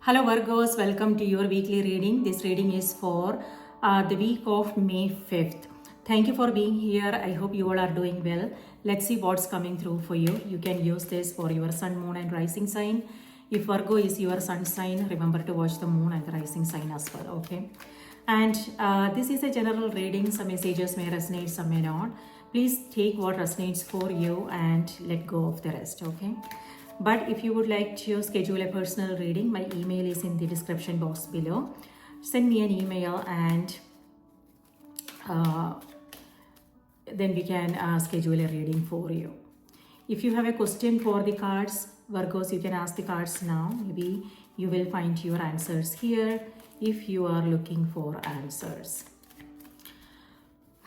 Hello Virgos, welcome to your weekly reading. This reading is for the week of May 5th. Thank you for being here. I hope you all are doing well. Let's see what's coming through for you. You can use this for your sun, moon and rising sign. If Virgo is your sun sign, remember to watch the moon and the rising sign as well, okay? And this is a general reading. Some messages may resonate, some may not. Please take what resonates for you and let go of the rest, okay? But if you would like to schedule a personal reading, my email is in the description box below. Send me an email and uh, then we can schedule a reading for you. If you have a question for the cards, Virgos, you can ask the cards now. Maybe you will find your answers here if you are looking for answers.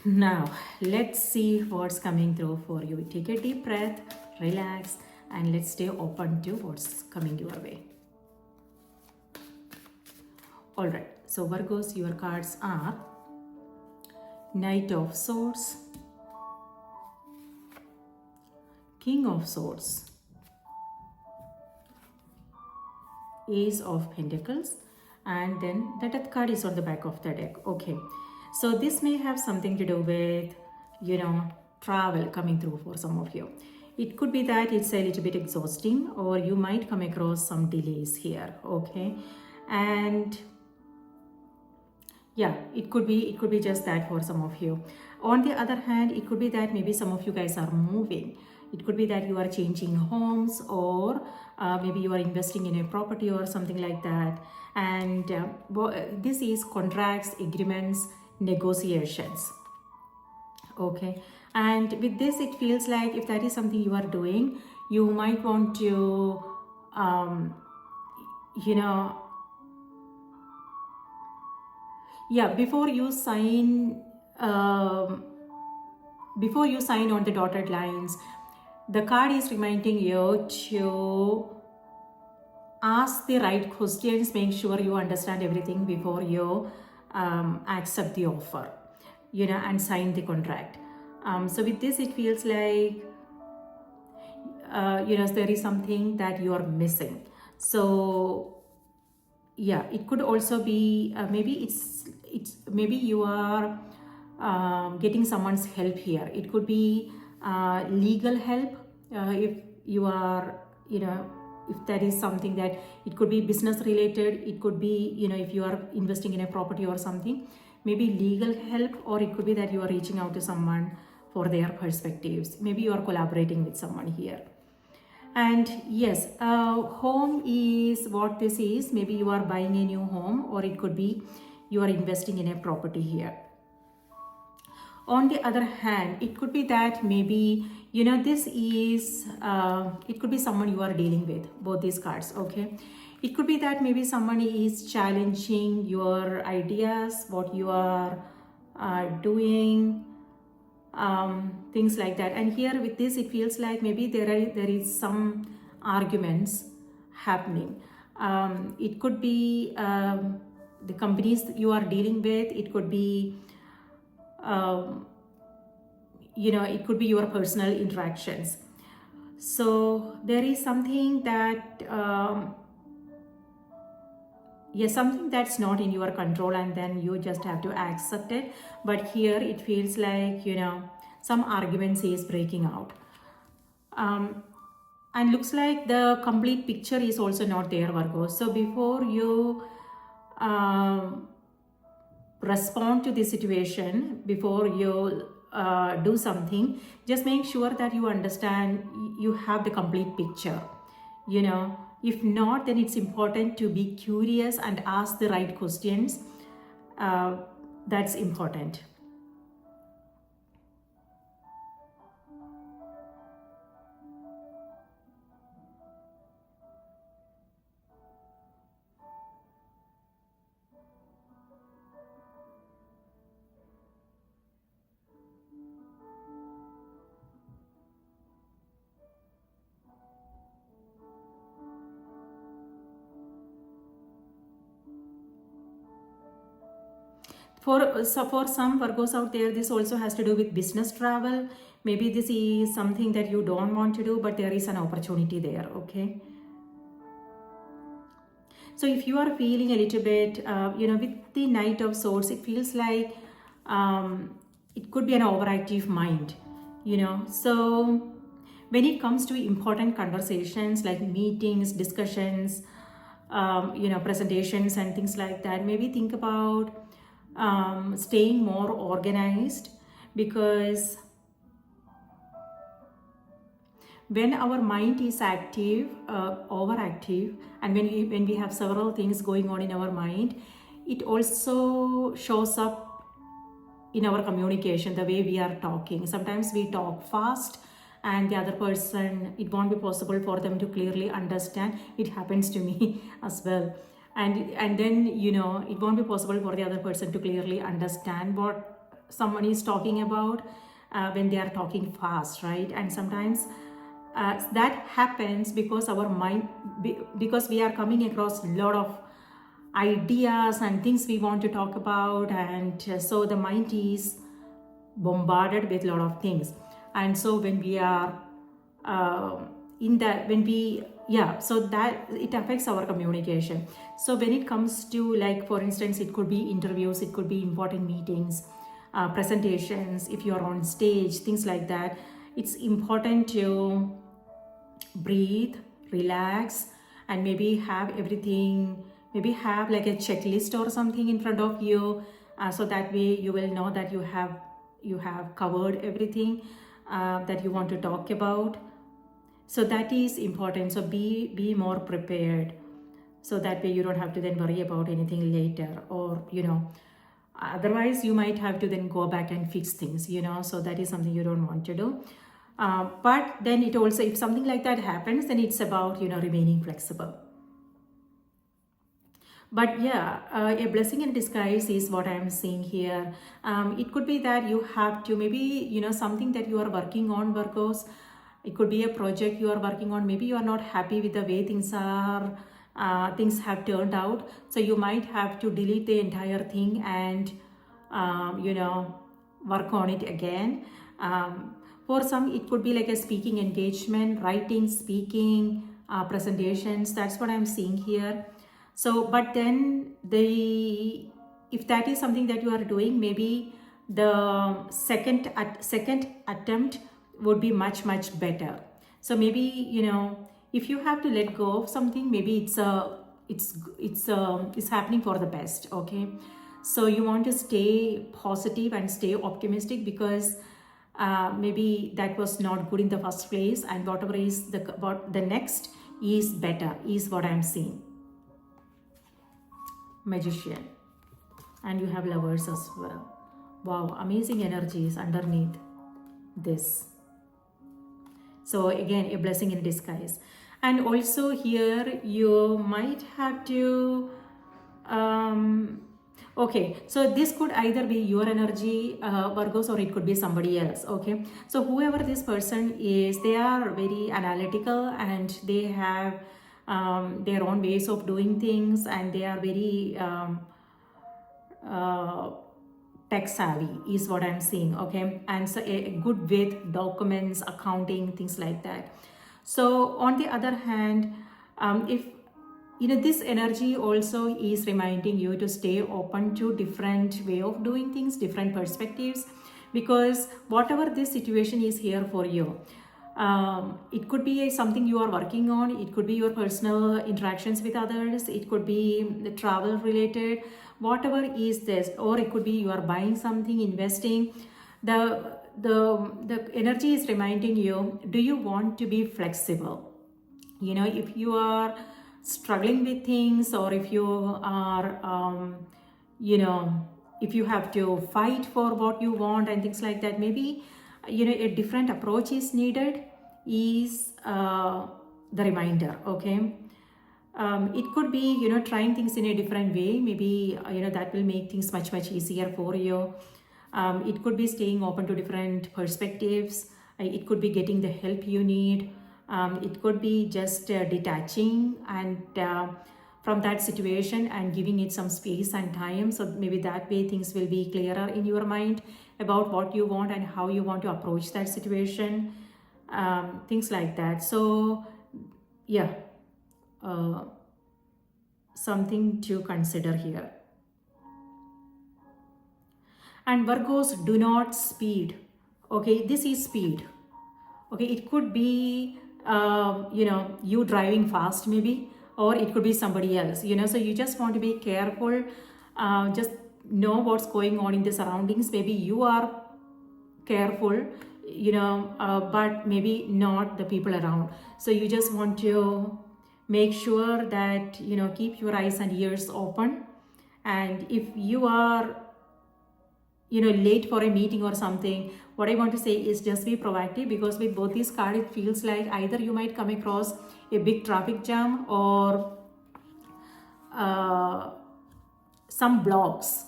Now, let's see what's coming through for you. Take a deep breath, relax, and let's stay open to what's coming your way. All right, so Virgos, your cards are Knight of Swords, King of Swords, Ace of Pentacles, and then the Death card is on the back of the deck. Okay, so this may have something to do with, travel coming through for some of you. It could be that it's a little bit exhausting, or you might come across some delays here, okay? And yeah, it could be just that for some of you. On the other hand, it could be that maybe some of you guys are moving. It could be that you are changing homes, or maybe you are investing in a property or something like that. And this is contracts, agreements, negotiations. Okay, and with this it feels like if that is something you are doing, you might want to before you sign on the dotted lines, the card is reminding you to ask the right questions. Make sure you understand everything before you accept the offer, and sign the contract. So with this, it feels like, there is something that you are missing. So yeah, it could also be, maybe you are getting someone's help here. It could be legal help, if you are, if that is something that, it could be business related. It could be, if you are investing in a property or something, maybe legal help, or it could be that you are reaching out to someone for their perspectives. Maybe you are collaborating with someone here. And yes, home is what this is. Maybe you are buying a new home, or it could be you are investing in a property here. On the other hand, it could be that maybe, this is, it could be someone you are dealing with, both these cards, okay? It could be that maybe someone is challenging your ideas, what you are doing, things like that. And here with this, it feels like maybe there is some arguments happening. It could be the companies you are dealing with. It could be it could be your personal interactions. So there is something that something that's not in your control, and then you just have to accept it. But here it feels like, some arguments is breaking out, and looks like the complete picture is also not there, Virgo. So before you respond to the situation, before you do something, just make sure that you understand, you have the complete picture. If not, then it's important to be curious and ask the right questions. That's important. For some Virgos out there, this also has to do with business travel. Maybe this is something that you don't want to do, but there is an opportunity there, okay? So if you are feeling a little bit, with the Knight of Swords, it feels like it could be an overactive mind, So when it comes to important conversations like meetings, discussions, presentations and things like that, maybe think about staying more organized, because when our mind is active, overactive, and when we have several things going on in our mind, it also shows up in our communication, the way we are talking. Sometimes we talk fast, and the other person, it won't be possible for them to clearly understand. It happens to me as well. And then, it won't be possible for the other person to clearly understand what someone is talking about when they are talking fast, right? And sometimes that happens because our mind, because we are coming across a lot of ideas and things we want to talk about, and so the mind is bombarded with a lot of things. And so when we are so that it affects our communication. So when it comes to, like, for instance, it could be interviews, it could be important meetings, presentations, if you are on stage, things like that, it's important to breathe, relax, and maybe have everything, maybe have like a checklist or something in front of you, so that way you will know that you have covered everything that you want to talk about. So that is important. So be more prepared, so that way you don't have to then worry about anything later, or otherwise you might have to then go back and fix things, so that is something you don't want to do. But then it also, if something like that happens, then it's about remaining flexible. But yeah, a blessing in disguise is what I'm seeing here. It could be that you have to, maybe something that you are working on, Virgos. It could be a project you are working on. Maybe you are not happy with the way things have turned out, so you might have to delete the entire thing and work on it again. For some, it could be like a speaking engagement, writing, speaking, presentations. That's what I'm seeing here. So, but then if that is something that you are doing, maybe the second attempt would be much better. So maybe if you have to let go of something, maybe it's happening for the best. Okay, so you want to stay positive and stay optimistic, because maybe that was not good in the first place, and whatever is the next is better, is what I'm seeing. Magician, and you have Lovers as well. Wow, amazing energies underneath this. So again, a blessing in disguise. And also here you might have to okay, so this could either be your energy, Virgos, or it could be somebody else. Okay, so whoever this person is, they are very analytical, and they have their own ways of doing things, and they are very tech savvy, is what I'm seeing. Okay, and so good with documents, accounting, things like that. So on the other hand, if this energy also is reminding you to stay open to different way of doing things, different perspectives, because whatever this situation is here for you, it could be something you are working on, it could be your personal interactions with others, it could be the travel related, whatever is this, or it could be you are buying something, investing. The energy is reminding you, do you want to be flexible? If you are struggling with things, or if you are if you have to fight for what you want and things like that, maybe a different approach is needed, is the reminder. Okay, it could be trying things in a different way, maybe that will make things much easier for you. It could be staying open to different perspectives, it could be getting the help you need, it could be just detaching and from that situation and giving it some space and time, so maybe that way things will be clearer in your mind about what you want and how you want to approach that situation, things like that. So yeah, something to consider here. And Virgos, do not speed. Okay, this is speed. Okay, it could be you driving fast maybe, or it could be somebody else, so you just want to be careful. Just know what's going on in the surroundings. Maybe you are careful, but maybe not the people around. So you just want to make sure that keep your eyes and ears open. And if you are late for a meeting or something, what I want to say is just be proactive, because with both these cards it feels like either you might come across a big traffic jam or some blocks.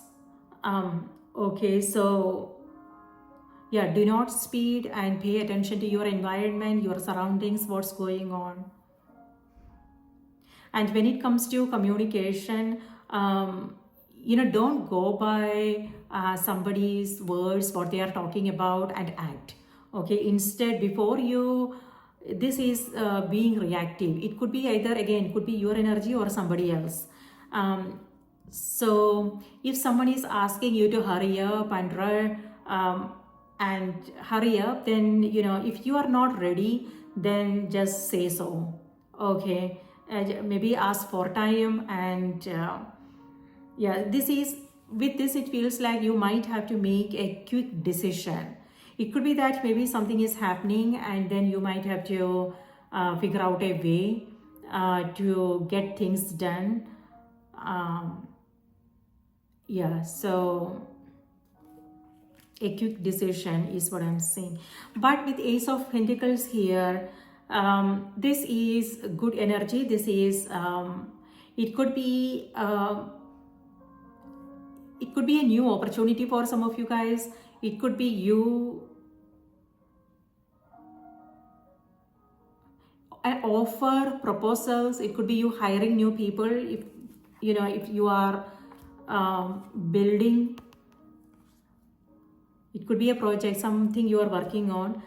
Okay, so yeah, do not speed and pay attention to your environment, your surroundings, what's going on. And when it comes to communication, don't go by somebody's words, what they are talking about, and act. Okay, instead, before you, this is being reactive. It could be either, again, could be your energy or somebody else. So if someone is asking you to hurry up and hurry up, then if you are not ready, then just say so. Okay, maybe ask for time. And yeah, with this it feels like you might have to make a quick decision. It could be that maybe something is happening and then you might have to figure out a way to get things done. Yeah, so a quick decision is what I'm saying. But with Ace of Pentacles here, this is good energy. This is it could be a new opportunity for some of you guys. It could be you an offer, proposals. It could be you hiring new people. If you are building, it could be a project, something you are working on.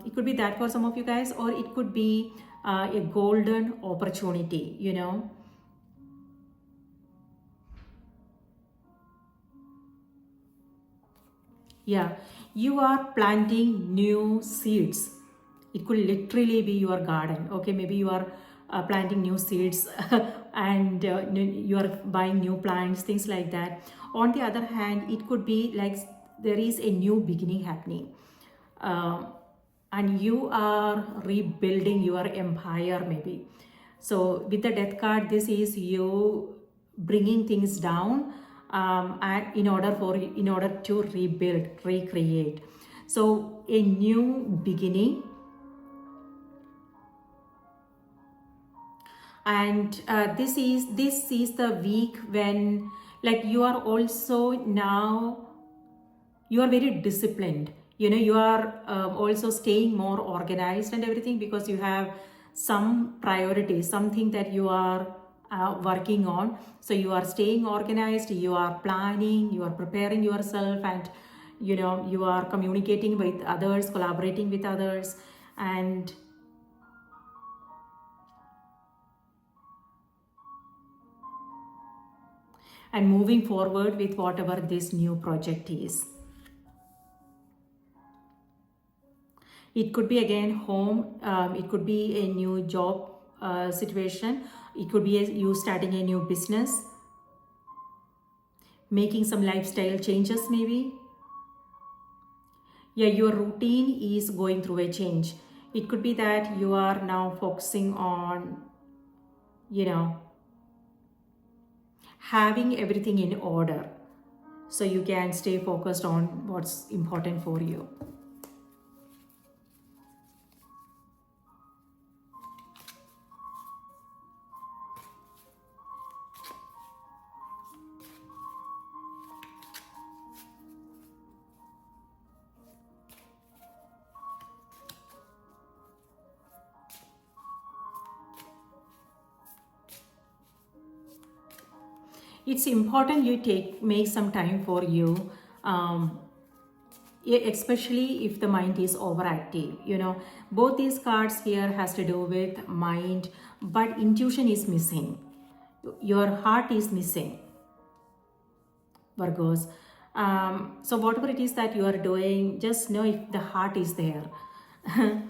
It could be that for some of you guys, or it could be a golden opportunity, Yeah, you are planting new seeds. It could literally be your garden. Okay, maybe you are planting new seeds and you are buying new plants, things like that. On the other hand, it could be like there is a new beginning happening. And you are rebuilding your empire maybe. So with the Death card, this is you bringing things down and in order to rebuild, recreate. So a new beginning. And this is the week when, like, you are also now, you are very disciplined. You are also staying more organized and everything, because you have some priorities, something that you are working on. So you are staying organized, you are planning, you are preparing yourself, and you are communicating with others, collaborating with others, and moving forward with whatever this new project is. It could be again home, it could be a new job situation, it could be you starting a new business, making some lifestyle changes maybe. Yeah, your routine is going through a change. It could be that you are now focusing on, having everything in order, so you can stay focused on what's important for you. It's important you make some time for you, especially if the mind is overactive. Both these cards here has to do with mind, but intuition is missing. Your heart is missing, Virgos. So whatever it is that you are doing, just know if the heart is there.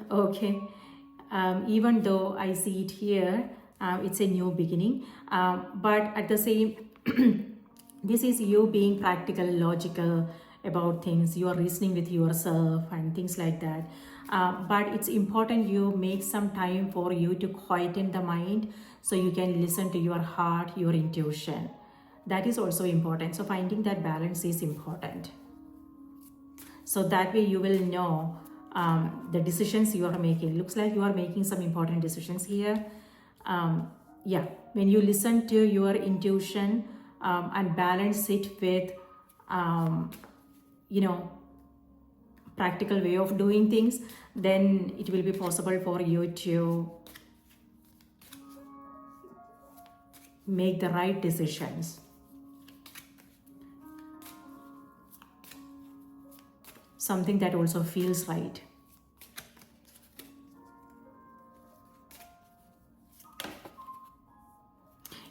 Okay. Even though I see it here, it's a new beginning. But at the same, this is you being practical, logical about things. You are reasoning with yourself and things like that. But it's important you make some time for you to quieten the mind so you can listen to your heart, your intuition. That is also important. So finding that balance is important. So that way you will know the decisions you are making. Looks like you are making some important decisions here. Yeah, when you listen to your intuition and balance it with, you know, practical way of doing things, then it will be possible for you to make the right decisions. Something that also feels right.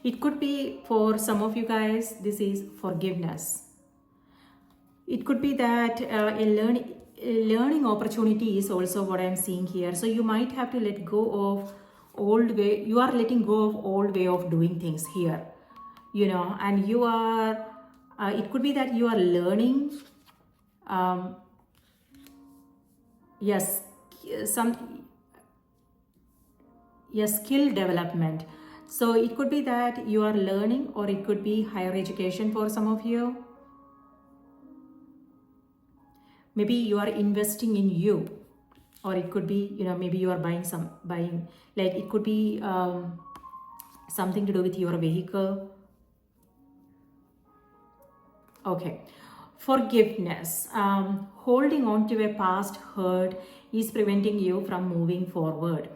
It could be for some of you guys, this is forgiveness. It could be that a learning opportunity is also what I'm seeing here. So you might have to let go of old way. You are letting go of old way of doing things here, you know, and you are, it could be that you are learning, yes, skill development. So it could be that you are learning, or it could be higher education for some of you. Maybe you are investing in you, or it could be, you know, maybe you are buying like it could be something to do with your vehicle. Okay. Forgiveness. Holding on to a past hurt is preventing you from moving forward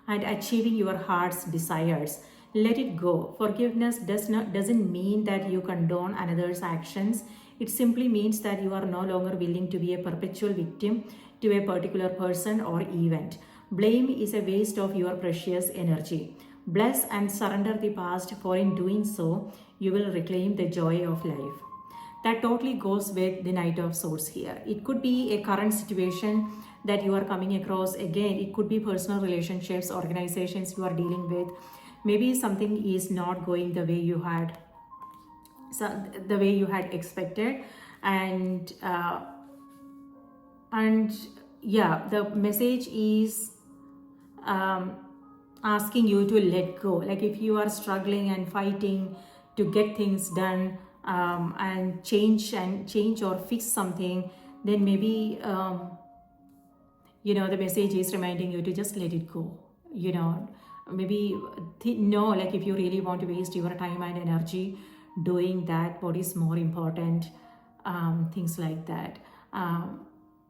and achieving your heart's desires. Let it go. Forgiveness doesn't mean that you condone another's actions. It simply means that you are no longer willing to be a perpetual victim to a particular person or event. Blame is a waste of your precious energy. Bless and surrender the past, for in doing so, you will reclaim the joy of life. That totally goes with the Knight of Swords here. It could be a current situation that you are coming across. Again, it could be personal relationships, organizations you are dealing with. Maybe something is not going the way you had, expected, and yeah, the message is asking you to let go. Like if you are struggling and fighting to get things done, and change or fix something, then maybe you know, the message is reminding you to just let it go. You know, maybe no, like if you really want to waste your time and energy doing that, what is more important, things like that.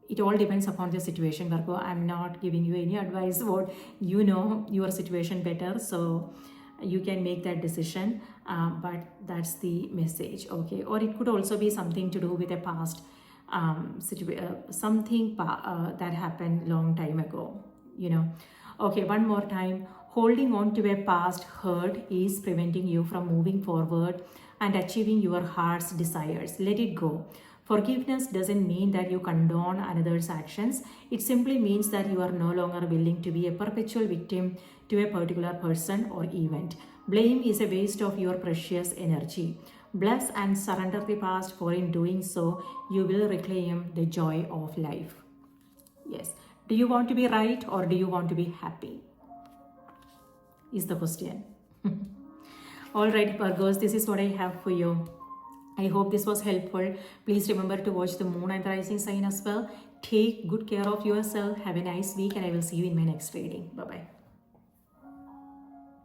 It all depends upon the situation, Virgo. I'm not giving you any advice. What you know your situation better, so you can make that decision, but that's the message. Okay. Or it could also be something to do with a past something that happened long time ago, you know. Okay, one more time. Holding on to a past hurt is preventing you from moving forward and achieving your heart's desires. Let it go. Forgiveness doesn't mean that you condone another's actions. It simply means that you are no longer willing to be a perpetual victim to a particular person or event. Blame is a waste of your precious energy. Bless and surrender the past, for in doing so, you will reclaim the joy of life. Yes. Do you want to be right, or do you want to be happy? Is the question. All right, Virgos, this is what I have for you. I hope this was helpful. Please remember to watch the moon and the rising sign as well. Take good care of yourself. Have a nice week, and I will see you in my next reading. Bye-bye.